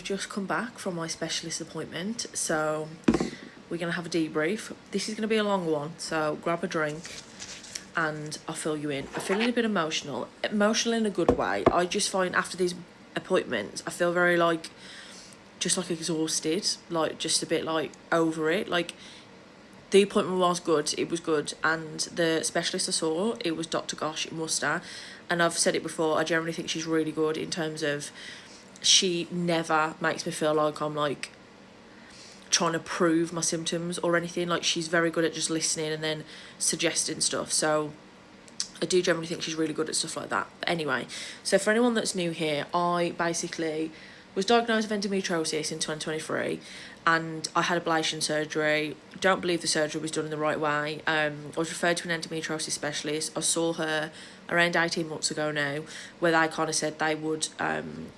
just come back from my specialist appointment, so we're going to have a debrief. This is going to be a long one, so grab a drink and I'll fill you in. I'm feeling a bit emotional in a good way. I just find after these appointments, I feel very just exhausted, just a bit over it. The appointment was good, it was good, and the specialist I saw, it was Dr. Ghosh in Worcester, and I've said it before, I generally think she's really good in terms of she never makes me feel like I'm trying to prove my symptoms or anything. She's very good at just listening and then suggesting stuff, so I do generally think she's really good at stuff like that. But anyway, so for anyone that's new here, I basically was diagnosed with endometriosis in 2023, and I had ablation surgery. Don't believe the surgery was done in the right way. I was referred to an endometriosis specialist. I saw her around 18 months ago now, where they kind of said they would,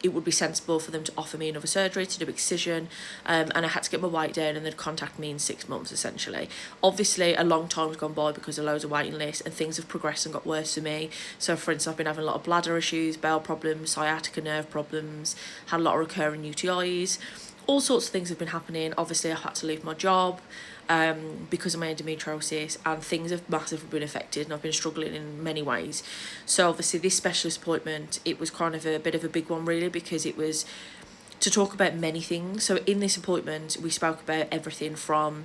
it would be sensible for them to offer me another surgery to do excision, and I had to get my weight down, and they'd contact me in 6 months essentially. Obviously a long time's gone by because of loads of waiting lists, and things have progressed and got worse for me. So for instance, I've been having a lot of bladder issues, bowel problems, sciatica nerve problems, had a lot of recurring UTIs, all sorts of things have been happening. Obviously I've had to leave my job because of my endometriosis, and things have massively been affected, and I've been struggling in many ways. So obviously this specialist appointment, it was kind of a bit of a big one really, because it was to talk about many things. So in this appointment we spoke about everything from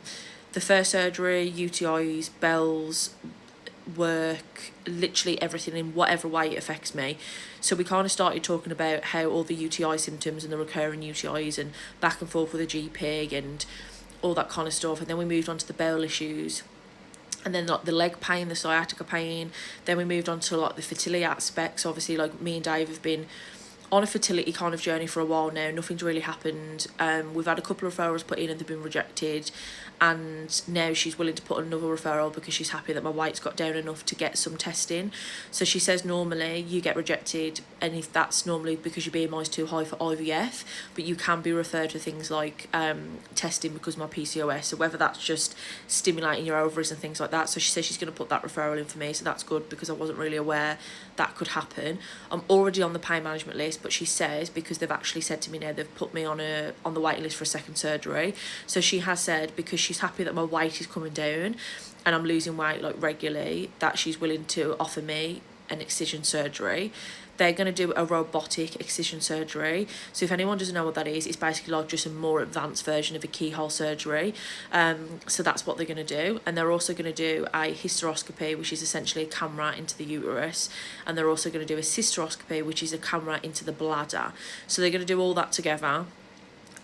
the first surgery, UTIs, bells, work, literally everything in whatever way it affects me. So we kind of started talking about how all the UTI symptoms and the recurring UTIs, and back and forth with the GP and all that kind of stuff. And then we moved on to the bowel issues, and then the leg pain, the sciatica pain. Then we moved on to the fertility aspects. Obviously me and Dave have been on a fertility kind of journey for a while now. Nothing's really happened. We've had a couple of referrals put in and they've been rejected, and now she's willing to put another referral because she's happy that my weight's got down enough to get some testing. So she says normally you get rejected, and if that's normally because your BMI is too high for IVF, but you can be referred to things like testing because of my PCOS, so whether that's just stimulating your ovaries and things like that. So she says she's going to put that referral in for me, so that's good because I wasn't really aware that could happen. I'm already on the pain management list, but she says because they've actually said to me now they've put me on the waiting list for a second surgery. So she has said because she's happy that my weight is coming down and I'm losing weight regularly, that she's willing to offer me an excision surgery. They're going to do a robotic excision surgery. So if anyone doesn't know what that is, it's basically just a more advanced version of a keyhole surgery. So that's what they're going to do. And they're also going to do a hysteroscopy, which is essentially a camera into the uterus. And they're also going to do a cysteroscopy, which is a camera into the bladder. So they're going to do all that together.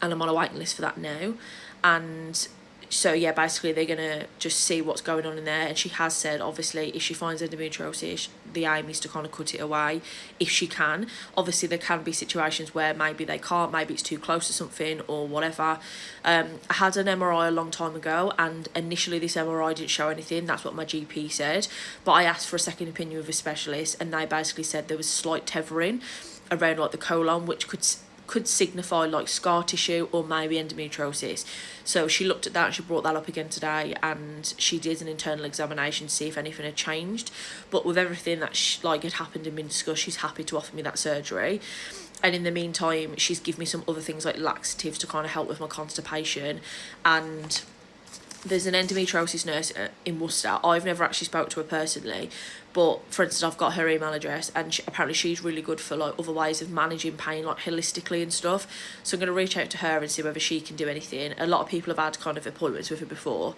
And I'm on a waiting list for that now. And so yeah, basically they're going to just see what's going on in there. And she has said, obviously, if she finds endometriosis, the aim is to kind of cut it away if she can. Obviously there can be situations where maybe they can't, maybe it's too close to something or whatever. I had an MRI a long time ago, and initially this MRI didn't show anything. That's what my GP said, but I asked for a second opinion with a specialist, and they basically said there was slight tethering around the colon, which could signify scar tissue or maybe endometriosis. So she looked at that and she brought that up again today, and she did an internal examination to see if anything had changed. But with everything that had happened and been discussed, she's happy to offer me that surgery. And in the meantime, she's given me some other things like laxatives to kind of help with my constipation. And there's an endometriosis nurse in Worcester. I've never actually spoke to her personally, but for instance I've got her email address, and apparently she's really good for other ways of managing pain holistically and stuff. So I'm going to reach out to her and see whether she can do anything. A lot of people have had kind of appointments with her before,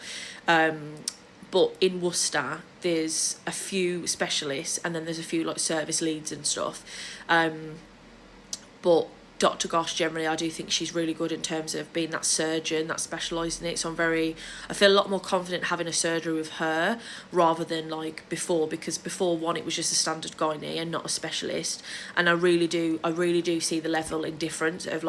but in Worcester there's a few specialists, and then there's a few service leads and stuff, but Dr. Ghosh, generally, I do think she's really good in terms of being that surgeon that specialises in it. So I feel a lot more confident having a surgery with her rather than before, because before one, it was just a standard gynae and not a specialist. And I really do see the level in difference of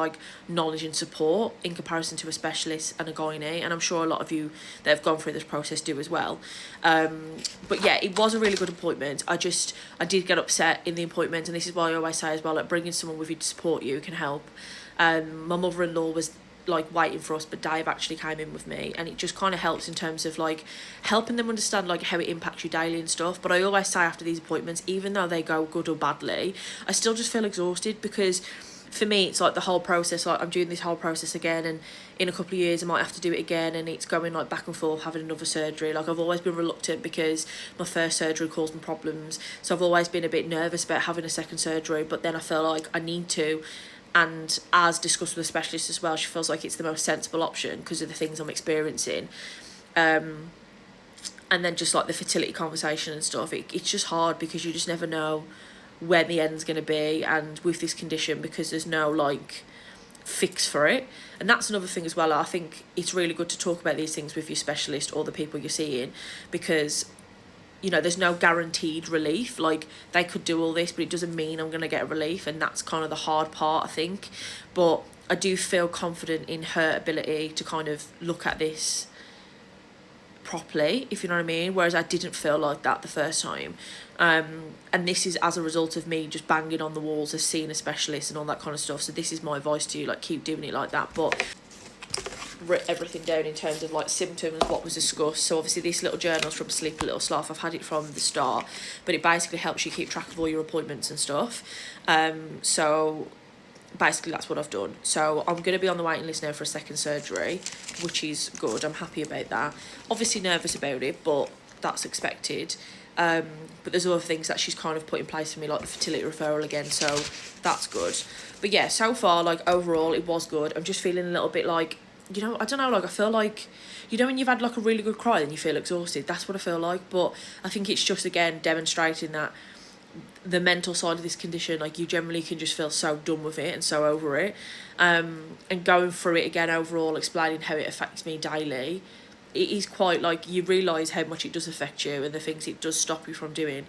knowledge and support in comparison to a specialist and a gynae. And I'm sure a lot of you that have gone through this process do as well. But yeah, it was a really good appointment. I did get upset in the appointment, and this is why I always say as well, bringing someone with you to support you can help. My mother-in-law was waiting for us, but Dave actually came in with me, and it just kind of helps in terms of helping them understand how it impacts you daily and stuff. But I always say after these appointments, even though they go good or badly, I still just feel exhausted, because for me, it's like the whole process, like I'm doing this whole process again, and in a couple of years I might have to do it again, and it's going like back and forth, having another surgery. Like I've always been reluctant because my first surgery caused me problems, so I've always been a bit nervous about having a second surgery, but then I feel like I need to. And as discussed with a specialist as well, she feels like it's the most sensible option because of the things I'm experiencing. And then just like the fertility conversation and stuff, it's just hard because you just never know when the end's going to be, and with this condition, because there's no like fix for it. And that's another thing as well. I think it's really good to talk about these things with your specialist or the people you're seeing, because you know, there's no guaranteed relief. Like, they could do all this, but it doesn't mean I'm going to get a relief, and that's kind of the hard part, I think. But I do feel confident in her ability to kind of look at this properly, if you know what I mean, whereas I didn't feel like that the first time. And this is as a result of me just banging on the walls of seeing a specialist and all that kind of stuff. So this is my advice to you, like, keep doing it like that. But write everything down in terms of like symptoms, what was discussed. So obviously this little journal's from Sleep a Little Sloth. I've had it from the start, but it basically helps you keep track of all your appointments and stuff. So basically that's what I've done. So I'm going to be on the waiting list now for a second surgery, which is good. I'm happy about that. Obviously nervous about it, but that's expected. But there's other things that she's kind of put in place for me, like the fertility referral again, so that's good. But yeah, so far, like, overall it was good. I'm just feeling a little bit like, you know, I don't know, like, I feel like, you know, when you've had like a really good cry and you feel exhausted, that's what I feel like. But I think it's just, again, demonstrating that the mental side of this condition, like, you generally can just feel so done with it and so over it. And going through it again overall, explaining how it affects me daily, it is quite like, you realise how much it does affect you and the things it does stop you from doing.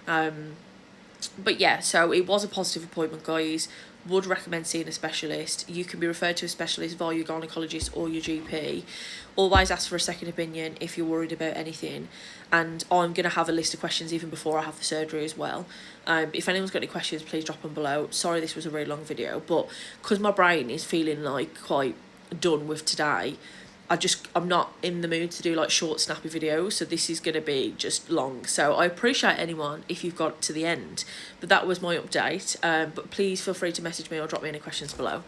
But yeah, so it was a positive appointment, guys. Would recommend seeing a specialist. You can be referred to a specialist via your gynaecologist or your GP. Always ask for a second opinion if you're worried about anything. And I'm going to have a list of questions even before I have the surgery as well. If anyone's got any questions, please drop them below. Sorry this was a really long video, but because my brain is feeling like quite done with today, I'm not in the mood to do like short snappy videos, so this is going to be just long. So I appreciate anyone if you've got to the end, but that was my update. But please feel free to message me or drop me any questions below.